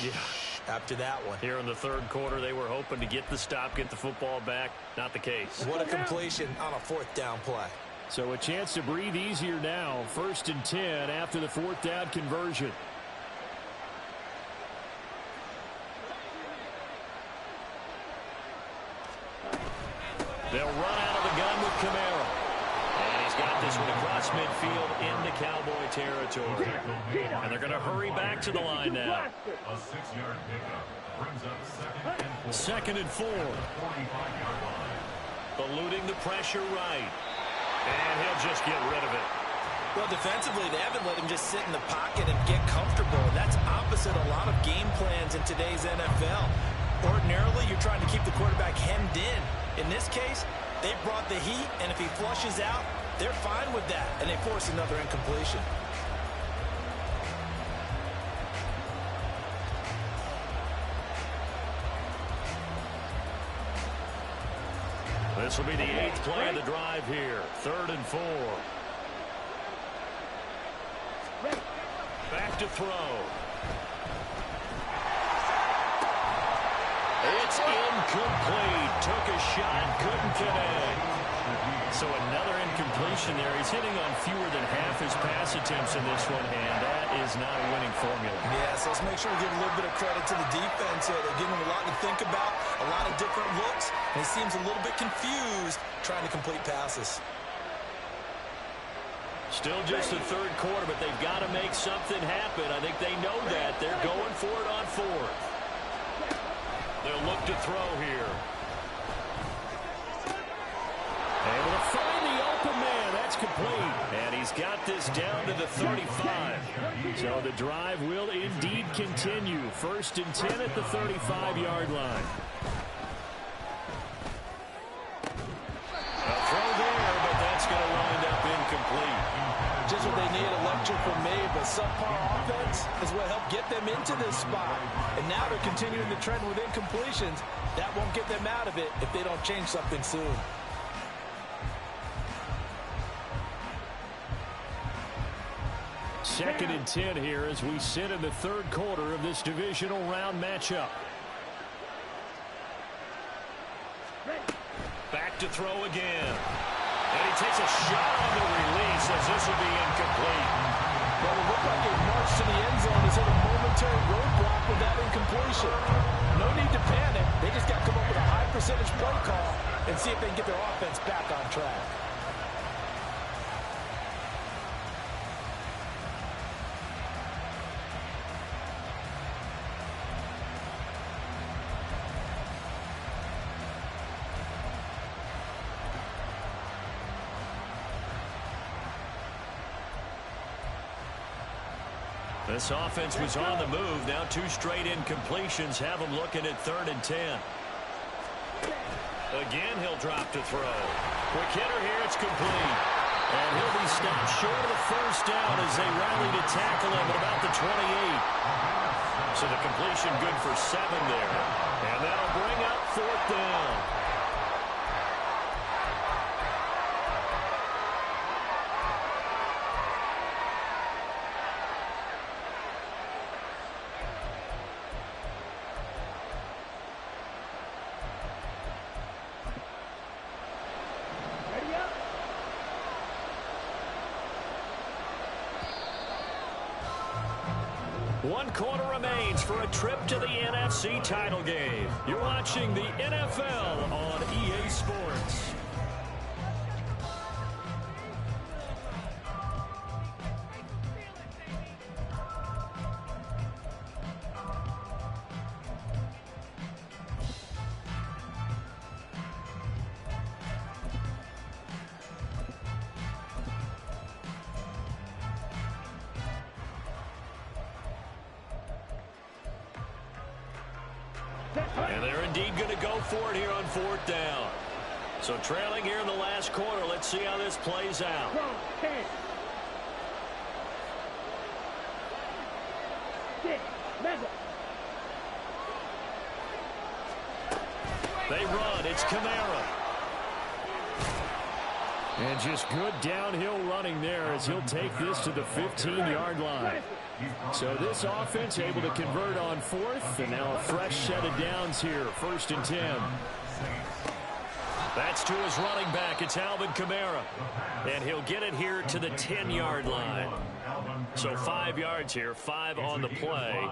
Yeah.
After that one.
Here in the 3rd quarter, they were hoping to get the stop, get the football back. Not the case.
What a completion on a 4th down play.
So a chance to breathe easier now. 1st and 10 after the 4th down conversion.
They'll run out of the gun with Kamara. And he's got this one across midfield into Cowboy territory. And they're going to hurry back to the line now.
A 6-yard pickup brings up 2nd and 4.
2nd and 4.
45-yard line.
Eluding the pressure right. And he'll just get rid of it.
Well, defensively, they haven't let him just sit in the pocket and get comfortable. That's opposite a lot of game plans in today's NFL. Ordinarily, you're trying to keep the quarterback hemmed in. In this case, they brought the heat, and if he flushes out, they're fine with that, and they force another incompletion.
This will be the 8th play of the drive here. 3rd and 4. back to throw. It's incomplete. Took a shot, couldn't connect. So another incompletion there. He's hitting on fewer than half his pass attempts in this one, and that is not a winning formula.
Yeah, so let's make sure we give a little bit of credit to the defense here. They're giving him a lot to think about, a lot of different looks, and he seems a little bit confused trying to complete passes.
Still just the third quarter, but they've got to make something happen. I think they know that. They're going for it on fourth. They'll look to throw here. Able to find the open man. That's complete. And he's got this down to the 35. So the drive will indeed continue. 1st and 10 at the 35-yard line. A throw there, but that's going to wind up incomplete.
Just what they need, electric from me, but subpar offense is what helped get them into this spot. And now they're continuing the trend with incompletions. That won't get them out of it if they don't change something soon.
Second and 10 here as we sit in the third quarter of this divisional round matchup. Back to throw again. And he takes a shot on the release as this will be incomplete.
Well, it looked like a march to the end zone has hit a momentary roadblock with that incompletion. No need to panic. They just got to come up with a high percentage play call and see if they can get their offense back on track.
This offense was on the move. Now 2 straight incompletions have them looking at 3rd and 10. Again, he'll drop to throw. Quick hitter here. It's complete. And he'll be stopped short of the first down as they rally to tackle him at about the 28. So the completion good for 7 there. And that'll bring up 4th down. One quarter remains for a trip to the NFC title game. You're watching the NFL on EA Sports. And they're indeed going to go for it here on 4th down. So trailing here in the last quarter. Let's see how this plays out. They run. It's Kamara. And just good downhill running there as he'll take this to the 15-yard line. So this offense able to convert on 4th, and now a fresh set of downs here, 1st and 10. That's to his running back. It's Alvin Kamara. And he'll get it here to the 10-yard line. So 5 yards here, 5 on the play.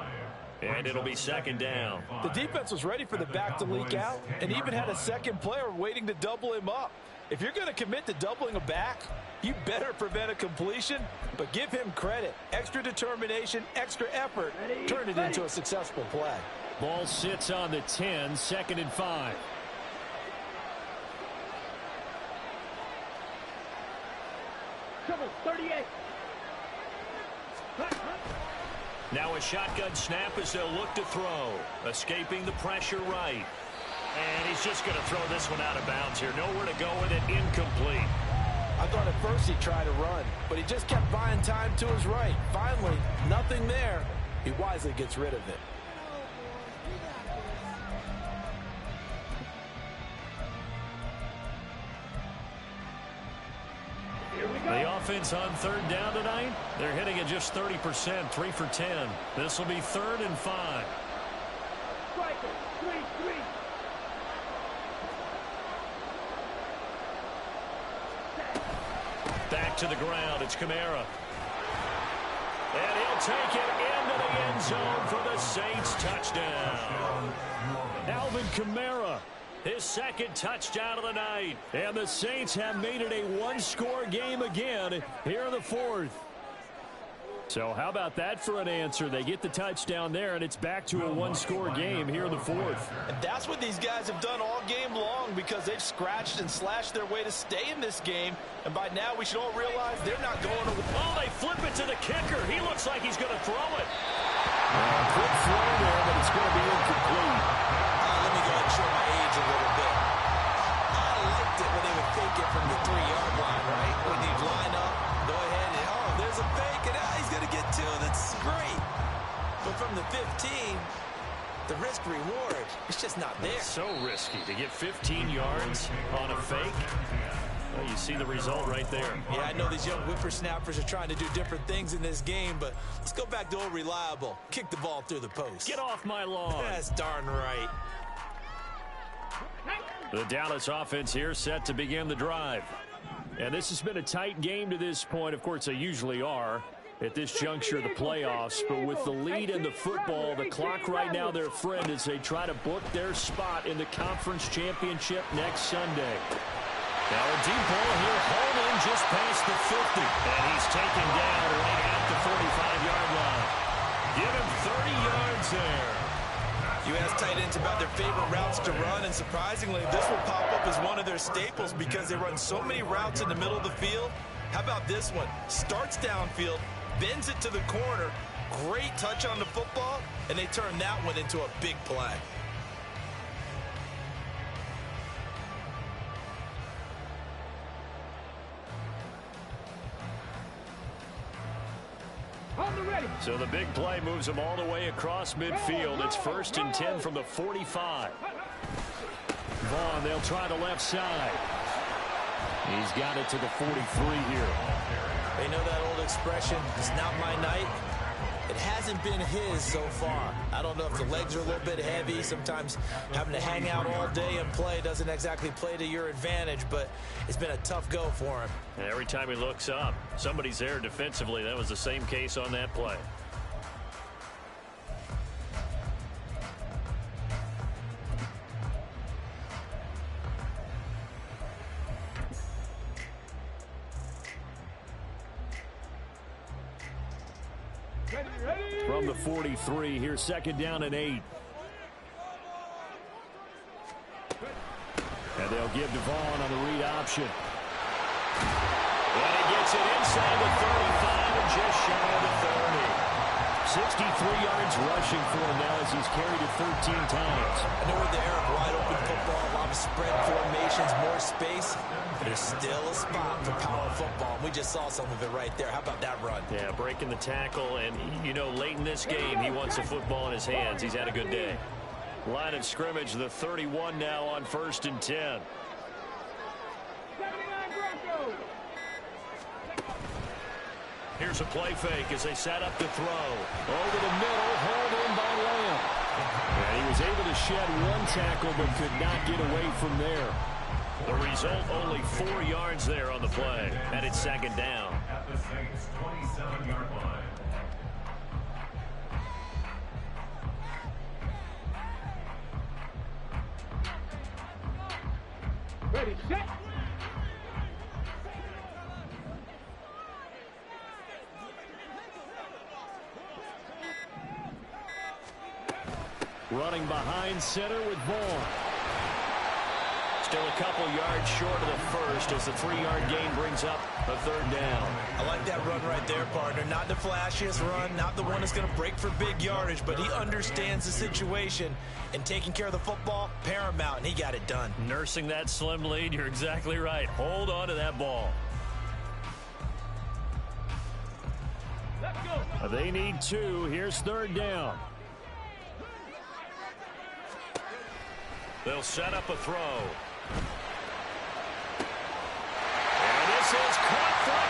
And it'll be 2nd down.
The defense was ready for the back to leak out and even had a second player waiting to double him up. If you're going to commit to doubling a back, you better prevent a completion, but give him credit. Extra determination, extra effort, turn it into a successful play.
Ball sits on the 10, 2nd and 5.
Trouble, 38.
Now a shotgun snap as they'll look to throw. Escaping the pressure right. And he's just going to throw this one out of bounds here. Nowhere to go with it. Incomplete.
I thought at first he'd try to run, but he just kept buying time to his right. Finally, nothing there. He wisely gets rid of it.
The offense on third down tonight? They're hitting at just 30%, 3 for 10. This will be 3rd and 5.
Striker, 3-3.
Back to the ground. It's Kamara. And he'll take it into the end zone for the Saints touchdown. Alvin Kamara, his 2nd touchdown of the night. And the Saints have made it a one-score game again here in the 4th. So how about that for an answer? They get the touchdown there, and it's back to a one-score game here in the 4th.
And that's what these guys have done all game long, because they've scratched and slashed their way to stay in this game. And by now, we should all realize they're not going to...
Oh, they flip it to the kicker. He looks like he's going to throw it.
Quick throw there, but it's going to be incomplete.
Let me go ahead and show my age a little bit. I liked it when they would fake it from the 3-yard line, right? When you line up, go ahead and, oh, there's a fake, and he's going to get 2. That's great. But from the 15, the risk-reward, it's just not there.
It's so risky to get 15 yards on a fake. Well, you see the result right there.
Yeah, I know these young whippersnappers are trying to do different things in this game, but let's go back to old reliable. Kick the ball through the post.
Get off my lawn.
That's darn right.
The Dallas offense here set to begin the drive. And this has been a tight game to this point. Of course, they usually are at this juncture of the playoffs. But with the lead in the football, the clock right now their friend as they try to book their spot in the conference championship next Sunday. Now a deep ball here, hauled in just past the 50. And he's taken down right at the 45-yard line. Give him 30 yards there.
You ask tight ends about their favorite routes to run, and surprisingly, this will pop up as one of their staples because they run so many routes in the middle of the field. How about this one? Starts downfield, bends it to the corner, great touch on the football, and they turn that one into a big play.
So the big play moves them all the way across midfield. It's 1st and 10 from the 45. Vaughn, they'll try the left side. He's got it to the 43 here.
They know that old expression, it's not my night. It hasn't been his so far. I don't know if the legs are a little bit heavy. Sometimes having to hang out all day and play doesn't exactly play to your advantage, but it's been a tough go for him.
And every time he looks up, somebody's there defensively. That was the same case on that play. From the 43, here's 2nd down and 8. And they'll give Devon on the read option. And he gets it inside the 35 and just shy of the 30. 63 yards rushing for him now as he's carried it 13 times.
I know with the era of wide open football, a lot of spread formations, more space, but there's still a spot for power football. We just saw some of it right there. How about that run?
Yeah, breaking the tackle, and, you know, late in this game, he wants the football in his hands. He's had a good day. Line of scrimmage, the 31 now on 1st and 10.
79 Broncos.
Here's a play fake as they set up the throw. Over the middle, hauled in by Lamb. And he was able to shed one tackle but could not get away from there. The result, only 4 yards there on the play. And it's 2nd down.
At the Saints' 27-yard line.
Ready, set.
Running behind center with Vaughn. Still a couple yards short of the first as the 3-yard gain brings up a 3rd down.
I like that run right there, partner. Not the flashiest run, not the one that's going to break for big yardage, but he understands the situation, and taking care of the football, paramount, and he got it done.
Nursing that slim lead, you're exactly right. Hold on to that ball.
Let's go.
They need 2. Here's 3rd down. They'll set up a throw. And this is caught for a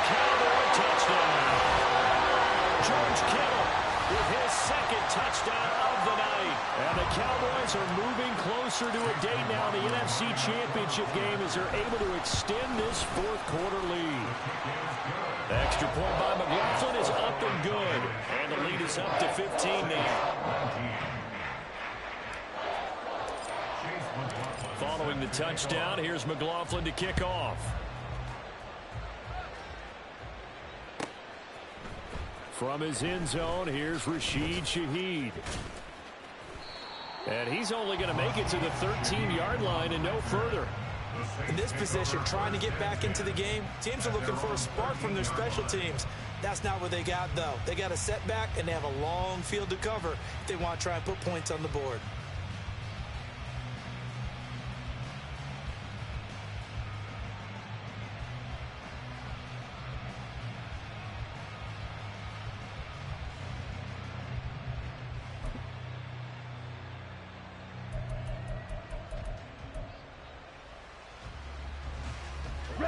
touchdown of the night. And the Cowboys are moving closer to a date now in the NFC Championship game as they're able to extend this fourth-quarter lead. The extra point by McLaughlin is up and good. And the lead is up to 15 now. Following the touchdown, here's McLaughlin to kick off. From his end zone, here's Rashid Shaheed. And he's only going to make it to the 13-yard line and no further.
In this position, trying to get back into the game, teams are looking for a spark from their special teams. That's not what they got, though. They got a setback, and they have a long field to cover if they want to try and put points on the board.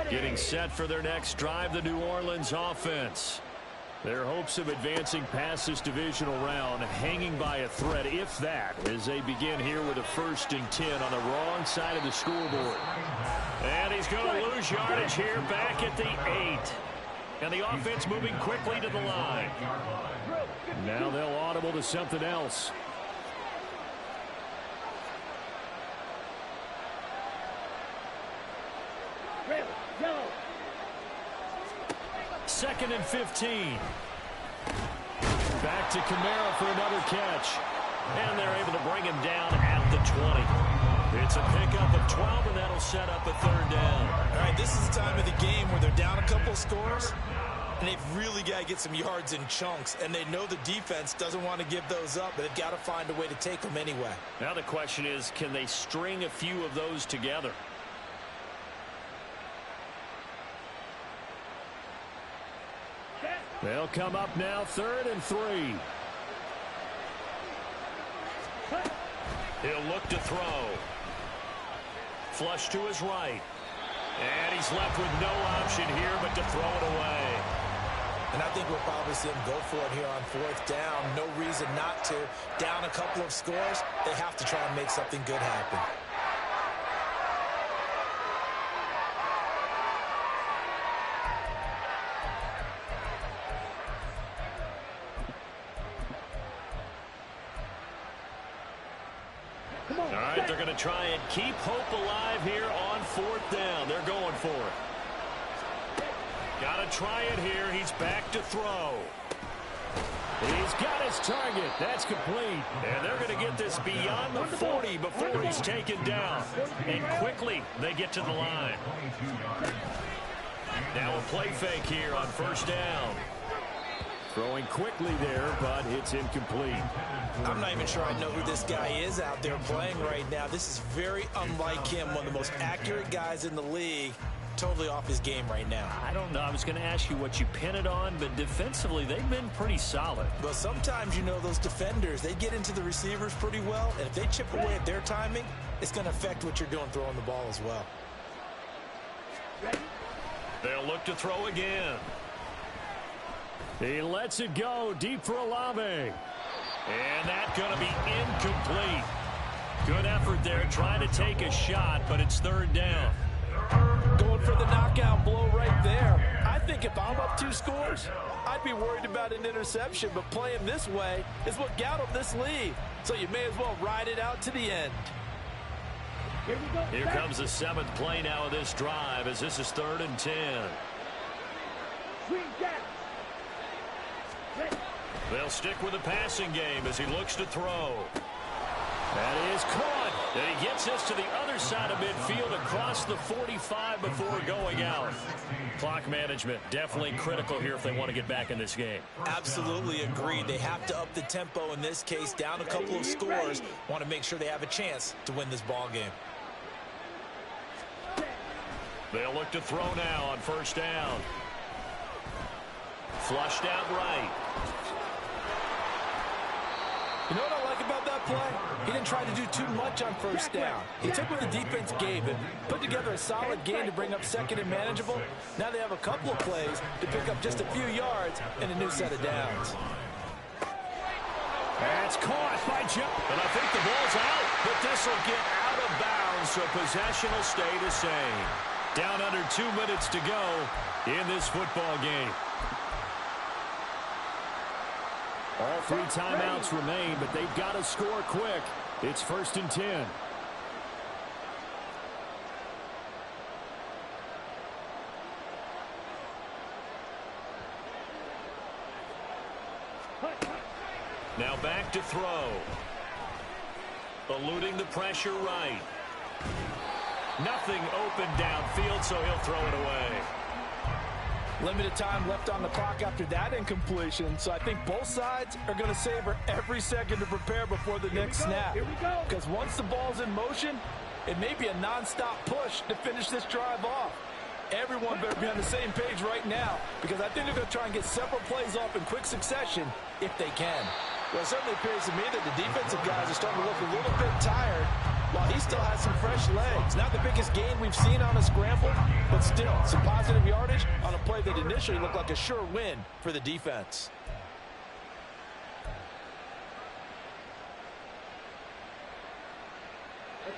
Getting set for their next drive, the New Orleans offense. Their hopes of advancing past this divisional round hanging by a thread, if that, as they begin here with a 1st and 10 on the wrong side of the scoreboard. And he's going to lose yardage here back at the 8. And the offense moving quickly to the line. Now they'll audible to something else. Second and 15. Back to Kamara for another catch. And they're able to bring him down at the 20. It's a pickup of 12, and that'll set up a 3rd down.
All right, this is the time of the game where they're down a couple of scores, and they've really got to get some yards in chunks, and they know the defense doesn't want to give those up, but they've got to find a way to take them anyway.
Now the question is, can they string a few of those together? They'll come up now, 3rd and 3. He'll look to throw. Flush to his right. And he's left with no option here but to throw it away.
And I think we'll probably see him go for it here on 4th down. No reason not to. Down a couple of scores, they have to try and make something good happen.
All right, they're going to try and keep hope alive here on 4th down. They're going for it. Got to try it here. He's back to throw. He's got his target. That's complete. And they're going to get this beyond the 40 before he's taken down. And quickly, they get to the line. Now a play fake here on 1st down. Throwing quickly there, but it's incomplete.
I'm not even sure I know who this guy is out there playing right now. This is very unlike him, one of the most accurate guys in the league. Totally off his game right now.
I don't know. I was going to ask you what you pin it on, but defensively, they've been pretty solid.
But sometimes, you know, those defenders, they get into the receivers pretty well, and if they chip away at their timing, it's going to affect what you're doing throwing the ball as well.
They'll look to throw again. He lets it go deep for Olave. And that's going to be incomplete. Good effort there trying to take a shot, but it's 3rd down.
Going for the knockout blow right there. I think if I'm up 2 scores, I'd be worried about an interception, but playing this way is what got him this lead. So you may as well ride it out to the end.
Here comes the 7th play now of this drive as this is 3rd and 10. They'll stick with the passing game as he looks to throw. That is caught. And he gets this to the other side of midfield across the 45 before going out. Clock management definitely critical here if they want to get back in this game.
Absolutely agreed. They have to up the tempo in this case, down a couple of scores. Want to make sure they have a chance to win this ball game.
They'll look to throw now on 1st down. Flushed out right.
You know what I like about that play? He didn't try to do too much on 1st down. He took what the defense gave him, put together a solid game to bring up 2nd and manageable. Now they have a couple of plays to pick up just a few yards and a new set of downs.
That's caught by Joe.
And I think the ball's out, but this will get out of bounds, so possession will stay the same. Down under 2 minutes to go in this football game.
All 3 timeouts remain, but they've got to score quick. It's 1st and 10.
Now back to throw. Eluding the pressure right. Nothing open downfield, so he'll throw it away.
Limited time left on the clock after that incompletion, so I think both sides are going to savor every second to prepare before the next snap. Because once the ball's in motion, it may be a non-stop push to finish this drive off. Everyone better be on the same page right now, because I think they're going to try and get several plays off in quick succession if they can. Well, it certainly appears to me that the defensive guys are starting to look a little bit tired while he still has some fresh legs. Not the biggest gain we've seen on a scramble, but still some positive yardage on a play that initially looked like a sure win for the defense.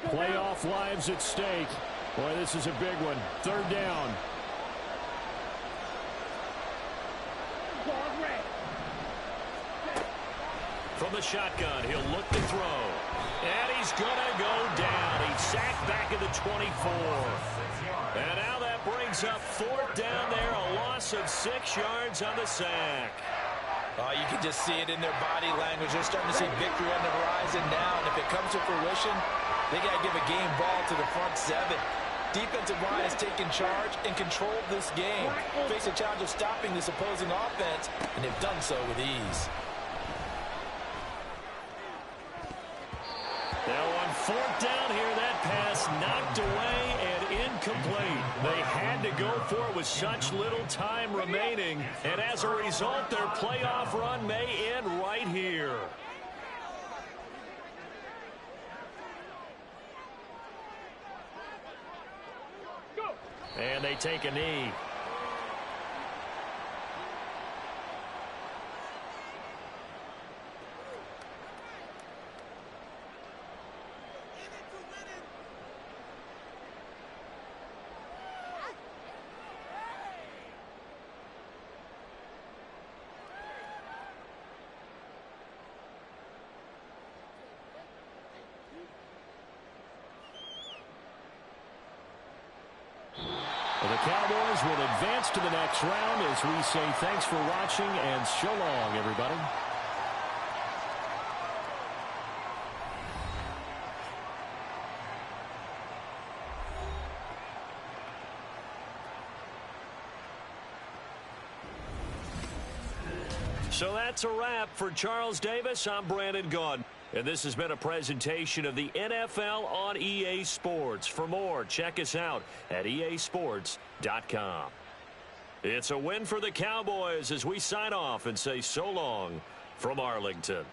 Playoff lives at stake. Boy, this is a big one. 3rd down.
From the shotgun, he'll look to throw. And he's going to go down. He's sacked back at the 24. And now that brings up 4th down there. A loss of 6 yards on the sack.
Oh, you can just see it in their body language. They're starting to see victory on the horizon now. And if it comes to fruition, they got to give a game ball to the front 7. Defensive line has taken charge and controlled this game. Face a challenge of stopping this opposing offense, and they've done so with ease.
Now on 4th down here, that pass knocked away and incomplete. They had to go for it with such little time remaining, and as a result, their playoff run may end right here. And they take a knee.
The Cowboys will advance to the next round as we say thanks for watching and so long, everybody.
So that's a wrap for Charles Davis. I'm Brandon Gaudin. And this has been a presentation of the NFL on EA Sports. For more, check us out at easports.com. It's a win for the Cowboys as we sign off and say so long from Arlington.